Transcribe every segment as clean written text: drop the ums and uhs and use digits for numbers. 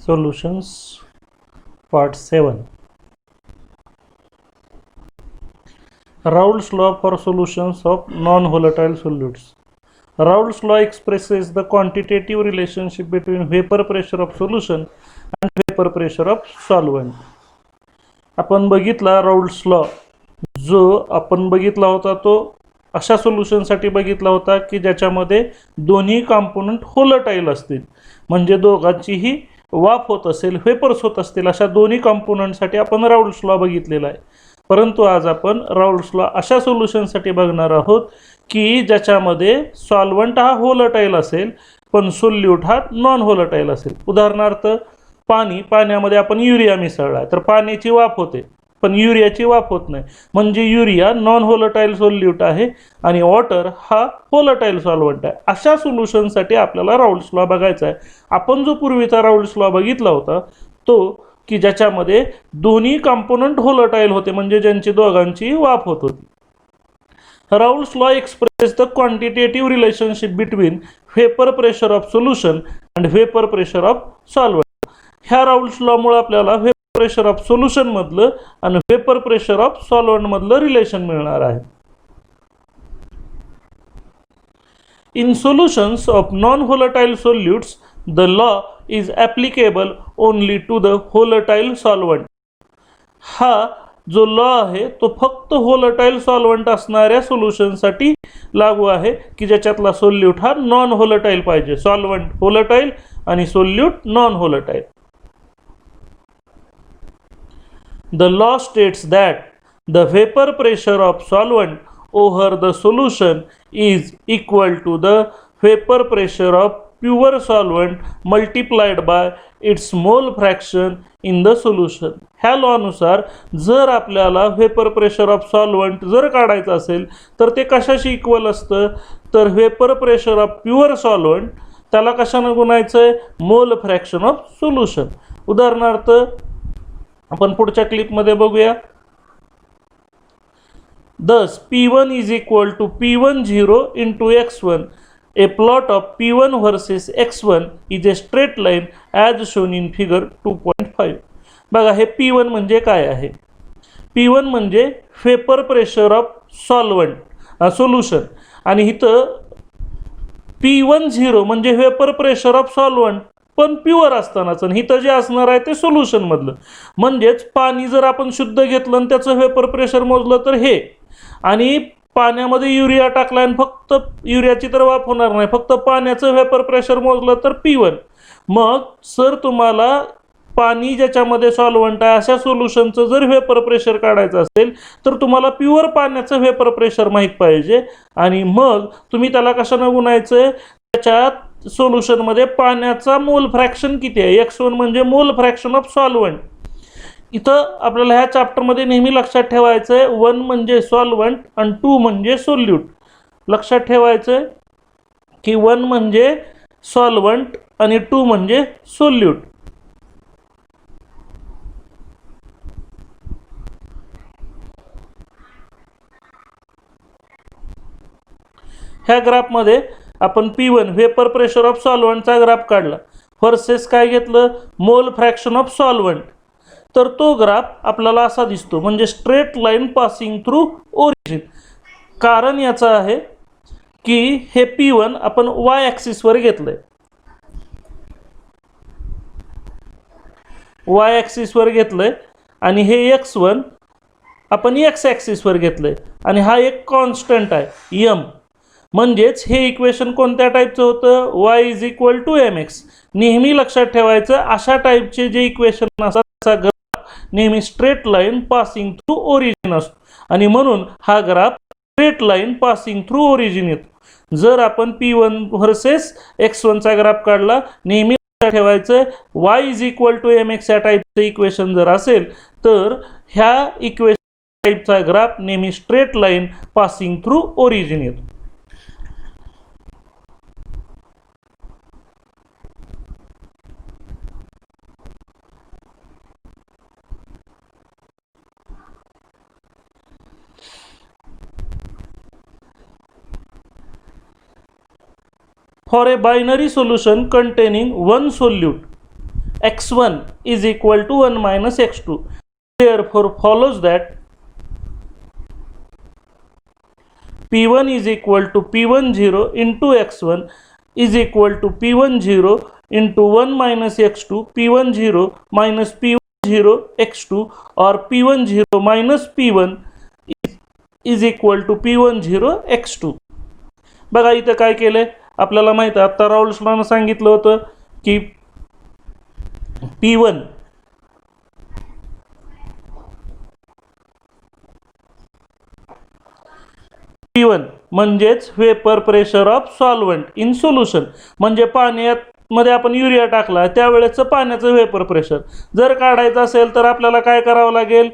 Solutions Part 7. Raoult's law for solutions of non-volatile solutes. Raoult's law expresses the quantitative relationship between vapor pressure of solution and vapor pressure of solvent. आपण बघितला Raoult's law, जो आपण बघितला होता तो अशा सोल्युशनसाठी बघितला होता की ज्याच्यामध्ये दोन्ही कंपोनंट व्होलेटाईल असतील, म्हणजे दोघांचीही वाफ होत असेल, वेपर्स होत असतील, अशा दोन्ही कंपोनंटसाठी आपण राउल्ट्स लॉ बघितलेला आहे. परंतु आज आपण राउल्ट्स लॉ अशा सोल्युशनसाठी बघणार आहोत की ज्याच्यामध्ये सॉल्व्हंट हा व्होलेटाईल असेल पण सोल्यूट हा नॉन व्होलेटाईल असेल. उदाहरणार्थ पाण्यामध्ये आपण युरिया मिसळला तर पाण्याची वाफ होते पण युरियाची वाफ होत नाही, म्हणजे युरिया नॉन व्होलेटाईल सोल्यूट आहे आणि वॉटर हा व्होलेटाईल सॉल्व्हंट आहे. अशा सोल्युशनसाठी आपल्याला राउल्ट्स लॉ बघायचा आहे. आपण जो पूर्वीचा राउल्ट्स लॉ बघितला होता तो की ज्याच्यामध्ये दोन्ही कंपोनंट व्होलेटाईल होते, म्हणजे ज्यांची दोघांची वाफ होत होती. Raoult's law express the quantitative relationship between vapour pressure of solution and vapour pressure of solvent. ह्या राउल्ट्स लॉ मुळे आपल्याला वेपर प्रेशर ऑफ सोल्युशन मधलं आणि वेपर प्रेशर ऑफ सॉल्व्हंट मधलं रिलेशन मिळणार आहे. In solutions of non-volatile solutes, the law is applicable only to the volatile solvent. हा जो लॉ आहे तो फक्त व्होलेटाईल सॉल्व्हंट असणाऱ्या सोल्युशनसाठी लागू आहे की ज्याच्यातला सोल्यूट हा नॉन व्होलेटाईल पाहिजे. सॉल्व्हंट व्होलेटाईल आणि solute non volatile. The law states that the vapor pressure of solvent over the solution is equal to the vapor pressure of pure solvent multiplied by its mole fraction in the solution. ह्या लॉनुसार जर आपल्याला vapour pressure of solvent जर काढायचं असेल तर ते कशाशी equal असतं, तर vapour pressure of pure solvent त्याला कशाने गुणायचं आहे, मोल फ्रॅक्शन ऑफ सोल्युशन. उदाहरणार्थ आपण पुढच्या क्लिपमध्ये बघूया. Thus P1 is equal to P10 into x1. A plot of P1 versus x1 is a straight line as shown in figure 2.5. बघा हे P1 म्हणजे काय आहे. P1 म्हणजे vapour pressure of solvent solution आणि इथं P10 म्हणजे वेपर प्रेशर ऑफ सॉल्व्हंट पण प्युअर असतानाच, आणि इथं जे असणार आहे ते सोल्युशन मधलं. म्हणजेच पाणी जर आपण शुद्ध घेतलं आणि त्याचं वेपर प्रेशर मोजलं तर हे, आणि पाण्यामध्ये युरिया टाकला आणि फक्त युरियाची तर वाफ होणार नाही, फक्त पाण्याचं वेपर प्रेशर मोजलं तर P1. मग सर तुम्हाला पाणी ज्याच्यामध्ये सॉल्व्हंट आहे अशा सोल्युशनचं जर वेपर प्रेशर काढायचं असेल तर तुम्हाला प्युअर पाण्याचं वेपर प्रेशर माहीत पाहिजे आणि मग तुम्ही त्याला कशाने गुणायचं, त्याच्यात सोल्युशनमध्ये पाण्याचा मोल फ्रॅक्शन किती आहे, x1 म्हणजे मोल फ्रॅक्शन ऑफ सॉल्व्हंट. इथं आपल्याला ह्या चॅप्टरमध्ये नेहमी लक्षात ठेवायचं आहे 1 म्हणजे सॉल्व्हंट आणि 2 म्हणजे सोल्यूट. लक्षात ठेवायचं आहे की 1 म्हणजे सॉल्व्हंट आणि 2 म्हणजे सोल्यूट. ह्या ग्राफमध्ये आपण P1 वेपर प्रेशर ऑफ सॉल्व्हंटचा ग्राफ काढला वर्सेस काय घेतलं, मोल फ्रॅक्शन ऑफ सॉल्व्हंट. तर तो ग्राफ आपल्याला असा दिसतो, म्हणजे straight line passing through origin. कारण याचं आहे की हे P1 आपण y ॲक्सिसवर घेतलंय, y ॲक्सिसवर घेतलंय आणि हे x1 आपण x ॲक्सिसवर घेतलंय आणि हा एक कॉन्स्टंट आहे m. म्हणजेच हे इक्वेशन कोणत्या टाईपचं होतं, y is equal to mx. नेहमी लक्षात ठेवायचं अशा टाईपचे जे इक्वेशन असतात त्याचा ग्राफ नेहमी straight line passing through origin असतो आणि म्हणून हा graph straight line passing through origin येतो. जर आपण P1 व्हर्सेस x1 चा ग्राफ काढला, नेहमी लक्षात ठेवायचं y is equal to mx या टाईपचं इक्वेशन जर असेल तर ह्या इक्वेशन टाईपचा ग्राफ नेहमी straight line passing through origin येतो. For a binary solution containing one solute, x1 is equal to 1 minus x2. Therefore follows that p1 is equal to p10 into x1 is equal to p10 into 1 minus x2, p10 minus p10 x2 or p10 minus p1 is equal to p10 x2. बघा इथं काय केलंय आपल्याला माहित आहे, आता Raoul's लॉनं सांगितलं होतं की p1 म्हणजेच vapour pressure of solvent in solution, म्हणजे पाण्यामध्ये आपण युरिया टाकला त्यावेळेचं पाण्याचं वेपर प्रेशर जर काढायचं असेल तर आपल्याला काय करावं लागेल,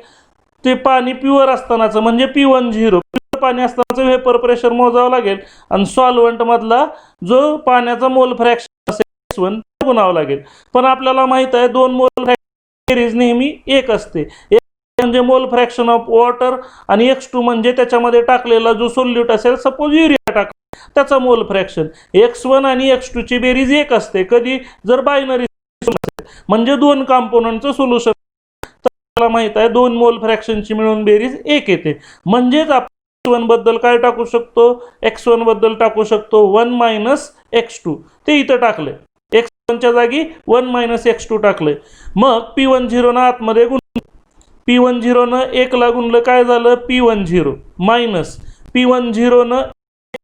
ते पाणी प्युअर असतानाचं म्हणजे p10 पाणी असतानाचं वेपर प्रेशर मोजावं लागेल आणि सॉल्व्हंट मधला जो पाण्याचा मोल फ्रॅक्शन असेल x1 गुणावं लागेल. पण आपल्याला माहित आहे दोन मोल फ्रॅक्शन बेरीज नेहमी एक असते. म्हणजे मोल फ्रॅक्शन ऑफ वॉटर आणि x2 म्हणजे त्याच्यामध्ये टाकलेला जो सोल्यूट असेल, सपोज युरिया टाकला त्याचा मोल फ्रॅक्शन. x1 आणि x2 ची बेरीज एक असते कधी जर बायनरी म्हणजे दोन कंपोनंटचं सोल्युशन. आपल्याला माहित आहे दोन मोल फ्रॅक्शनची मिळून बेरीज एक येते. म्हणजेच आपण x1 बद्दल काय टाकू शकतो, x1 बद्दल टाकू शकतो 1 मायनस x2. ते इथं टाकले x1 च्या जागी 1 मायनस x2 टाकले. मग p10 ना आतमध्ये p10 न 1 ला गुणलं काय झालं p10 मायनस p10 न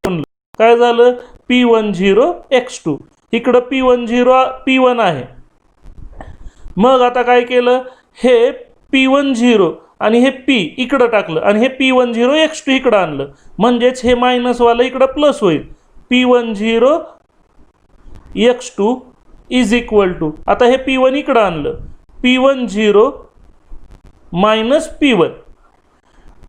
गुणलं काय झालं p10 x2. इकडं p10 p1 आहे. मग आता काय केलं, हे p10 आणि हे p इकडं टाकलं आणि हे p10 x2 इकडं आणलं, म्हणजेच हे मायनस वाला इकडं प्लस होईल. p10 x2 is equal to, आता हे p1 इकडं आणलं p10 मायनस p1.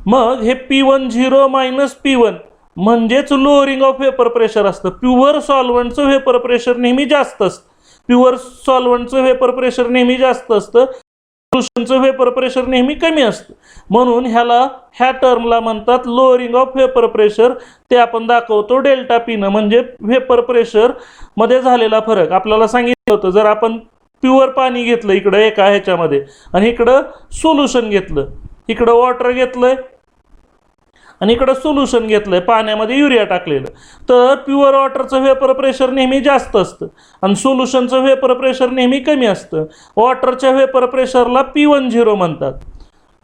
मग हे p10 मायनस p1 म्हणजेच लोअरिंग ऑफ वेपर प्रेशर असतं. प्युअर सॉल्व्हंटचं वेपर प्रेशर नेहमी जास्त असतं. प्युअर सॉल्व्हंटचं वेपर प्रेशर नेहमी जास्त असतं, सोल्युशनचं वेपर प्रेशर नेहमी कमी असतं. म्हणून ह्या टर्मला म्हणतात लोअरिंग ऑफ वेपर प्रेशर. ते आपण दाखवतो डेल्टा पी न, म्हणजे वेपर प्रेशर मध्ये झालेला फरक. आपल्याला सांगितलं होतं जर आपण प्युअर पाणी घेतलं इकडं एका ह्याच्यामध्ये आणि इकडं सोल्युशन घेतलं, इकडं वॉटर घेतलंय आणि इकडं सोल्युशन घेतलंय पाण्यामध्ये युरिया टाकलेलं, तर प्युअर वॉटरचं वेपर प्रेशर नेहमी जास्त असतं आणि सोल्युशनचं वेपर प्रेशर नेहमी कमी असतं. वॉटरच्या वेपर प्रेशरला p10 म्हणतात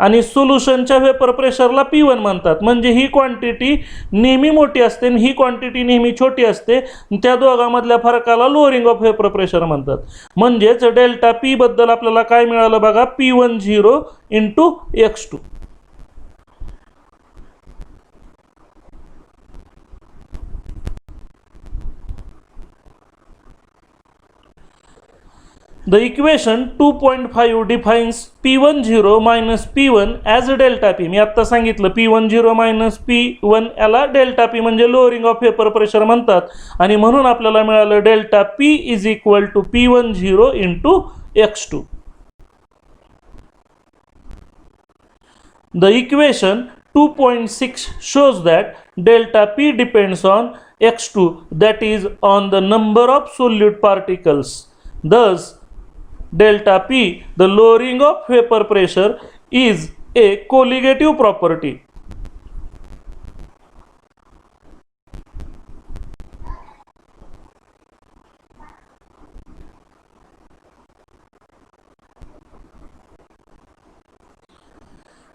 आणि सोल्युशनच्या वेपर प्रेशरला p1 म्हणतात. म्हणजे ही क्वांटिटी नेहमी मोठी असते आणि ही क्वांटिटी नेहमी छोटी असते. त्या दोघांमधल्या फरकाला लोअरिंग ऑफ वेपर प्रेशर म्हणतात. म्हणजेच डेल्टा पी बद्दल आपल्याला काय मिळालं बघा, p10 into x2. The equation 2.5 defines P10 minus P1 as delta P. मी आता सांगितलं P10 minus P1 याला डेल्टा P म्हणजे लोअरिंग ऑफ वेपर प्रेशर म्हणतात आणि म्हणून आपल्याला मिळालं delta P is equal to P10 into x2. The equation 2.6 shows that delta P depends on x2, that is on the number of solute particles. Thus delta P, the lowering of vapor pressure, is a colligative property.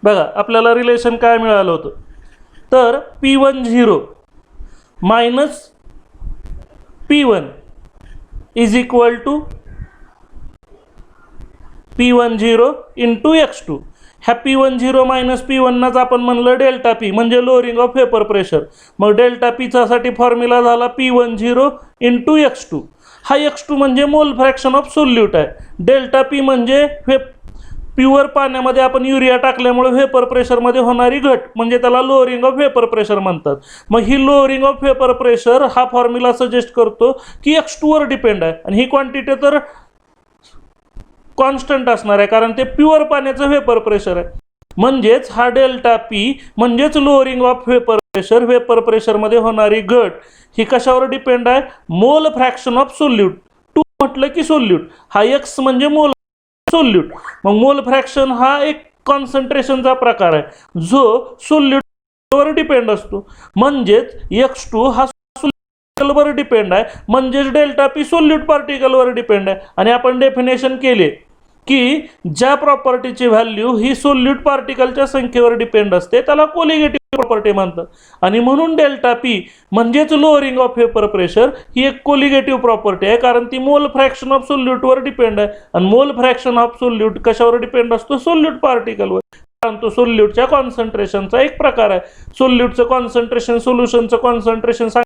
बघा आपल्याला relation काय मिळालं होतं, तर p10 minus p1 is equal to p10 into x2. ह्या p10 minus p1 नाच आपण म्हणलं डेल्टा पी म्हणजे लोअरिंग ऑफ वेपर प्रेशर. मग डेल्टा पीचा साठी फॉर्म्युला झाला p10 इंटू x2. हा x2 म्हणजे मोल फ्रॅक्शन ऑफ सोल्यूट आहे. डेल्टा पी म्हणजे प्युअर पाण्यामध्ये आपण युरिया टाकल्यामुळे वेपर प्रेशरमध्ये होणारी घट म्हणजे त्याला लोअरिंग ऑफ वेपर प्रेशर म्हणतात. मग ही लोअरिंग ऑफ वेपर प्रेशर हा फॉर्म्युला सजेस्ट करतो की x2 वर डिपेंड आहे आणि ही क्वांटिटी तर कॉन्स्टंट असणार आहे कारण ते प्युअर पाण्याचं वेपर प्रेशर आहे. म्हणजेच हा डेल्टा पी म्हणजेच लोअरिंग ऑफ वेपर प्रेशर मध्ये होणारी घट ही कशावर डिपेंड आहे, मोल फ्रॅक्शन ऑफ सोल्यूट. 2 म्हटलं की सोल्यूट, हा एक्स म्हणजे मोल सोल्यूट. मग मोल फ्रॅक्शन हा एक कॉन्सन्ट्रेशनचा प्रकार आहे जो सोल्यूटवर डिपेंड असतो. म्हणजेच X2 हा वर डिपेंड आहे, म्हणजेच डेल्टा पी सोल्यूट पार्टिकलवर डिपेंड आहे. आणि आपण डेफिनेशन केले की ज्या प्रॉपर्टीची व्हॅल्यू ही सोल्यूट पार्टिकलच्या संख्येवर डिपेंड असते त्याला कोलिगेटिव्ह प्रॉपर्टी म्हणतात. आणि म्हणून डेल्टा पी म्हणजेच लोअरिंग ऑफ वेपर प्रेशर ही एक कोलिगेटिव्ह प्रॉपर्टी आहे, कारण ती मोल फ्रॅक्शन ऑफ सोल्यूटवर डिपेंड आहे. आणि मोल फ्रॅक्शन ऑफ सोल्यूट कशावर डिपेंड असतो? सोल्यूट पार्टिकलवर, कारण तो सोल्यूटच्या कॉन्सन्ट्रेशनचा एक प्रकार आहे. सोल्यूटचं कॉन्सन्ट्रेशन सोल्युशनचं कॉन्सन्ट्रेशन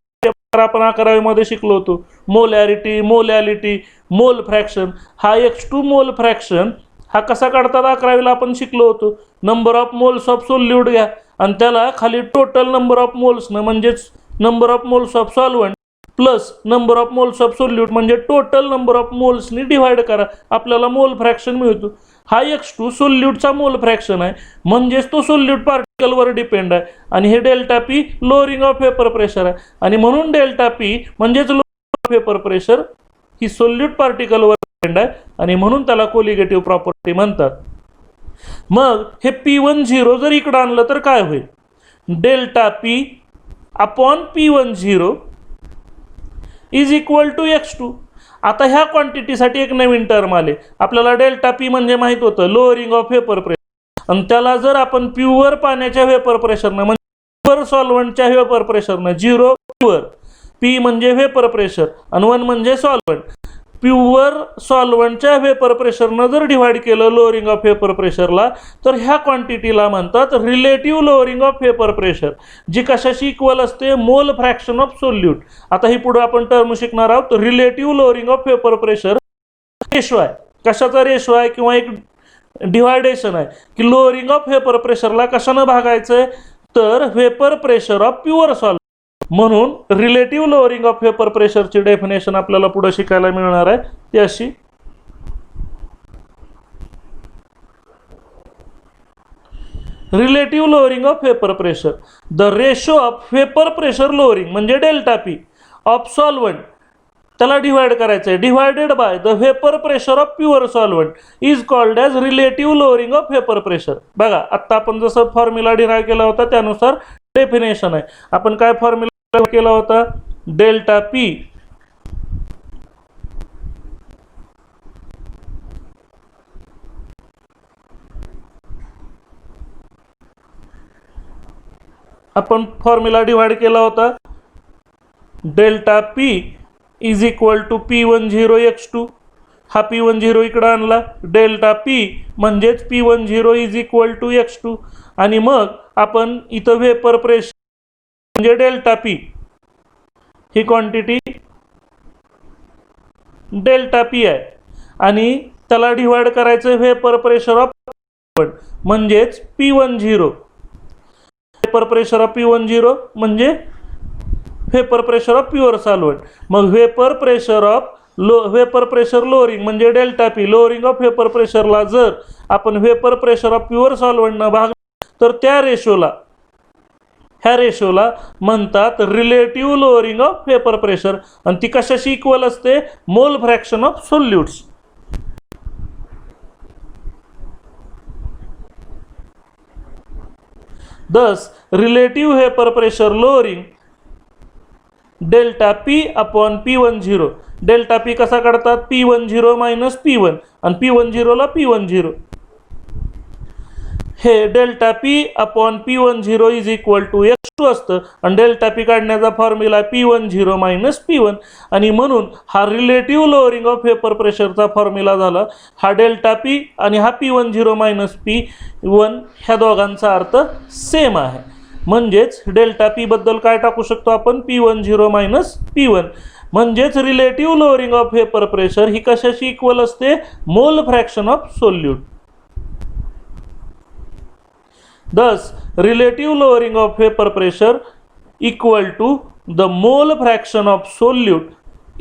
आपण 11वी मध्ये शिकलो होतो. Molarity, molality, mole fraction. हा X2 मोल फ्रॅक्शन हा कसा काढतात 11वीला आपण शिकलो होतो. Number of moles of solute घ्या आणि त्याला खाली टोटल नंबर ऑफ मोल्स म्हणजेच number of moles of solvent plus number of moles of solute म्हणजे टोटल नंबर ऑफ मोल्सनी डिव्हाइड करा, आपल्याला मोल फ्रॅक्शन मिळतो. हा X2 सोल्यूटचा मोल फ्रॅक्शन आहे, म्हणजेच तो सोल्यूट पार्टिकलवर डिपेंड आहे. आणि हे delta P lowering of vapour pressure आहे. आणि म्हणून डेल्टा पी म्हणजेच लोअरिंग ऑफ वेपर प्रेशर ही सोल्यूट पार्टिकलवर डिपेंड आहे, आणि म्हणून त्याला कोलिगेटिव्ह प्रॉपर्टी म्हणतात. मग हे P10 जर इकडं आणलं तर काय होईल? Delta P upon P10 is equal to X2. आता ह्या क्वांटिटीसाठी एक नवीन टर्म आले. आपल्याला डेल्टा पी म्हणजे माहित होतं लोअरिंग ऑफ वेपर प्रेशर, आणि त्याला जर आपण प्युअर पाण्याच्या वेपर प्रेशरनं म्हणजे प्युअर सॉल्व्हंटच्या वेपर प्रेशरनं 0 प्युअर, पी म्हणजे वेपर प्रेशर आणि 1 म्हणजे सॉल्व्हंट, प्युअर सॉल्व्हंटच्या वेपर प्रेशरनं जर डिव्हाइड केलं लोअरिंग ऑफ वेपर प्रेशरला, तर ह्या क्वांटिटीला म्हणतात relative lowering of vapour pressure, जी कशाशी इक्वल असते? Mole fraction of solute. आता ही पुढे आपण टर्म शिकणार आहोत. Relative lowering of vapour pressure ratio आहे. कशाचा रेशो आहे किंवा एक डिव्हायडेशन आहे की लोअरिंग ऑफ वेपर प्रेशरला कशानं भागायचंय? तर vapour pressure of pure solvent. म्हणून रिलेटिव्ह लोअरिंग ऑफ वेपर प्रेशरची डेफिनेशन आपल्याला पुढे शिकायला मिळणार आहे, ती अशी. Relative lowering of vapour pressure, the ratio of vapour pressure lowering म्हणजे डेल्टा पी ऑफ सॉल्व्हंट, त्याला डिव्हाइड करायचं आहे, divided by the vapour pressure of pure solvent is called as relative lowering of vapour pressure. बघा, आत्ता आपण जसं formula derive केला होता त्यानुसार डेफिनेशन आहे. आपण काय फॉर्म्युला केला होता? डेल्टा पी आपण फॉर्म्युला डिव्हाइड केला होता. Delta P is equal to P10 X2. हा P10 इकडं आणला. डेल्टा पी म्हणजेच P10 is equal to X2. आणि मग आपण इथं वेपर प्रेशर म्हणजे डेल्टा पी ही क्वांटिटी डेल्टा पी आहे, आणि त्याला डिव्हाइड करायचं वेपर प्रेशर ऑफ म्हणजेच P10. Vapour pressure of P10 म्हणजे vapour pressure of pure solvent. मग वेपर प्रेशर लोअरिंग म्हणजे delta P lowering of vapour प्रेशरला जर आपण वेपर प्रेशर ऑफ प्युअर सॉल्व्हंटनं भागलं तर त्या ह्या रेशोला म्हणतात relative lowering of vapour pressure, आणि ती कशाशी इक्वल असते? Mole fraction of solutes. Thus, relative vapor pressure lowering delta P upon P10. Delta P कसा काढतात? P10 मायनस P1 आणि P10ला P10. हे delta P upon P10 is equal to X2 असतं, आणि डेल्टा पी काढण्याचा फॉर्म्युला P10 मायनस P1. आणि म्हणून हा रिलेटिव्ह लोअरिंग ऑफ वेपर प्रेशरचा फॉर्म्युला झाला. हा डेल्टा पी आणि हा P10 मायनस P1 ह्या दोघांचा अर्थ सेम आहे. म्हणजेच डेल्टा पी बद्दल काय टाकू शकतो आपण? P10 minus P1. म्हणजेच relative lowering of vapour pressure ही कशाशी इक्वल असते? Mole fraction of solute. Thus, relative lowering of vapor pressure equal to the mole fraction of solute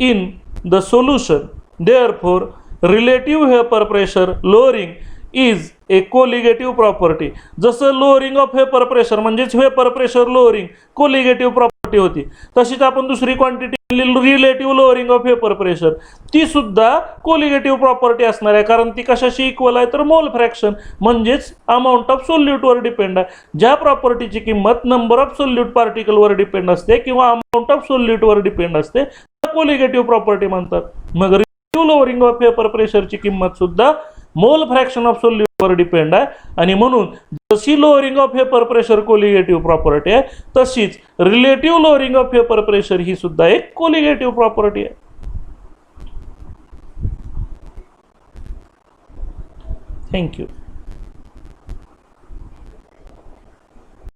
in the solution. Therefore, relative vapor pressure lowering is a colligative property. जसं lowering of vapor pressure म्हणजेच vapor pressure lowering colligative property होती. तशीच आपण दुसरी quantity relative lowering of vapour pressure, ती सुद्धा colligative property असणार आहे, कारण ती कशाशी इक्वल आहे तर मोल फ्रॅक्शन म्हणजेच अमाऊंट ऑफ सोल्यूटवर डिपेंड आहे. ज्या प्रॉपर्टीची किंमत नंबर ऑफ सोल्यूट पार्टिकलवर डिपेंड असते किंवा अमाऊंट ऑफ सोल्यूटवर डिपेंड असते त्या कोलिगेटिव्ह प्रॉपर्टी म्हणतात. मग रिलेटिव्ह लोअरिंग ऑफ वेपर प्रेशरची किंमत सुद्धा मोल फ्रॅक्शन ऑफ सोल्यूटवर डिपेंड आहे, आणि म्हणून जशी lowering of vapour pressure colligative property आहे तशीच relative lowering of vapour pressure ही सुद्धा एक कोलिगेटिव्ह प्रॉपर्टी आहे. थँक्यू.